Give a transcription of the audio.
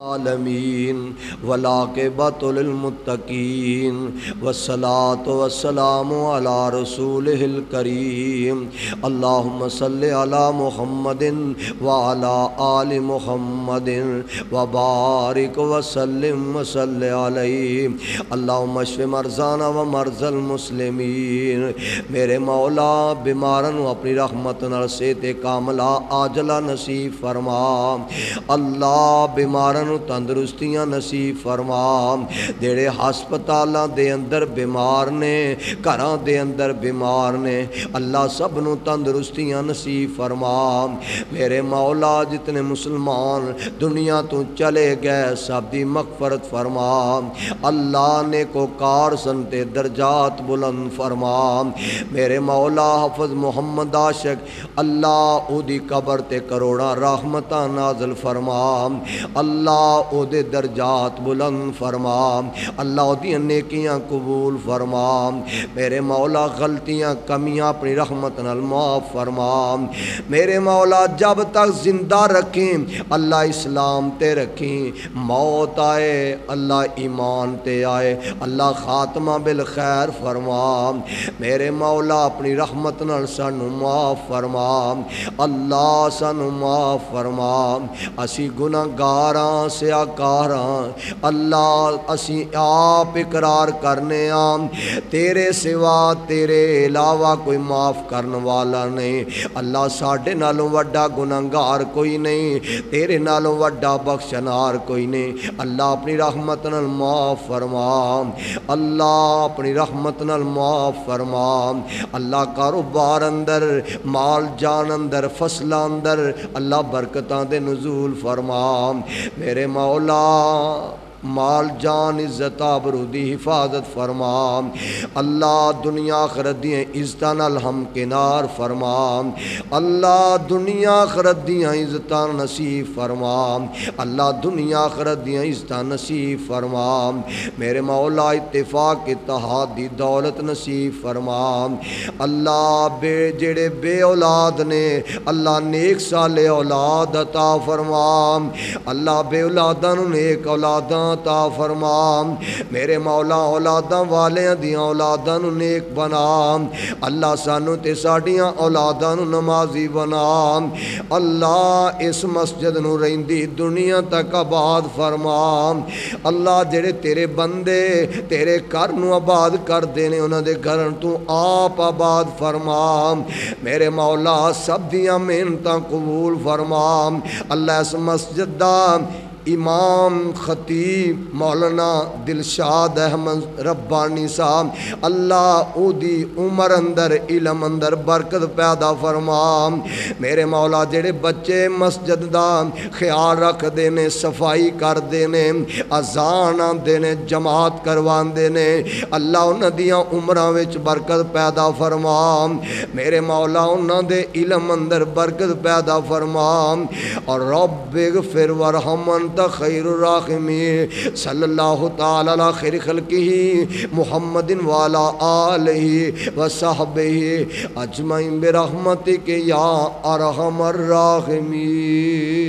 العالمین والعاقبۃ للمتقین والصلاۃ والسلام علی رسولہ الکریم اللہم صلی علی محمد وعلی آل محمد وبارک وسلم وصلی علیہ اللہم اشف مرضانا ومرضی المسلمین۔ میرے مولا بیماروں نو اپنی رحمت نال صحت کاملہ عاجلہ نصیب فرما۔ اللہ بیماروں تندرستیاں نصیب فرما۔ جڑے ہسپتالاں دے اندر بیمار نے، گھراں دے اندر بیمار نے، اللہ سب نو تندرستیاں نصیب فرما۔ میرے مولا جتنے مسلمان دنیا تو چلے گئے سب دی مغفرت فرما۔ اللہ نیکوکار سن تے درجات بلند فرما۔ میرے مولا حافظ محمد عاشق اللہ او دی قبر تے کروڑاں رحمتاں نازل فرما۔ اللہ او دے درجات بلند فرما۔ اللہ او دی نیکیاں قبول فرما۔ میرے مولا غلطیاں کمیاں اپنی رحمت نال معاف فرما۔ میرے مولا جب تک زندہ رکھیں اللہ اسلام تے رکھیں، موت آئے اللہ ایمان تے آئے، اللہ خاتمہ بالخیر فرما۔ میرے مولا اپنی رحمت نال سانو معاف فرما۔ اللہ سانو معاف فرما۔ اسی گناہگاراں سیاکاراں اللہ اسی آپ اقرار کرنے تیرے سوا تیرے علاوہ کوئی معاف کرن والا نہیں۔ اللہ ساڈے نالوں وڈا گناہگار کوئی نہیں، تیرے نالوں وڈا بخشنہار کوئی نہیں۔ اللہ اپنی رحمت نال معاف فرما۔ اللہ اپنی رحمت نال معاف فرما۔ اللہ کاروبار اندر، مال جان اندر، فصل اندر اللہ برکتاں دے نزول فرما۔ میرے مولا مال جان عزت آبرو دی حفاظت فرما۔ اللہ دنیا آخرت دی عزتاں نال ہمکنار فرما۔ اللہ دنیا آخرت دی عزتاں نصیب فرما۔ اللہ دنیا آخرت دی عزتاں نصیب فرما۔ میرے مولا اتفاق اتحاد دی دولت نصیب فرما۔ اللہ جڑے بے اولاد نے اللہ نیک صالح اولاد عطا فرما۔ اللہ بے اولاداں نوں نیک اولاداں عطا فرما۔ میرے مولا اولاداں والیاں دیاں اولاداں نوں نیک بنا۔ اللہ سانو تے ساڈیاں اولاداں نوں نمازی بنا۔ اللہ اس مسجد نوں رہندی دنیا تک آباد فرما۔ اللہ جڑے تیرے بندے تیرے گھر نوں آباد کر دینے انہاں دے گھر تو آپ آباد فرما۔ میرے مولا سب دیاں محنتاں قبول فرما۔ اللہ اس مسجد دا امام خطیب مولانا دلشاد احمد ربانی صاحب اللہ او دی عمر اندر علم اندر برکت پیدا فرما۔ میرے مولا جڑے بچے مسجد دا خیال رکھ دینے، صفائی کر دینے، اذان دینے، جماعت کروان دینے، اللہ انہاں دیاں عمراں وچ برکت پیدا فرما۔ میرے مولا انہاں دے علم اندر برکت پیدا فرما۔ اور رب اغفر ورحم انت خیر الراحمین صلی اللہ تعالی علی خیر خلقہ محمد وعلی آلہ وصحبہ اجمعین برحمتک یا ارحم الراحمین۔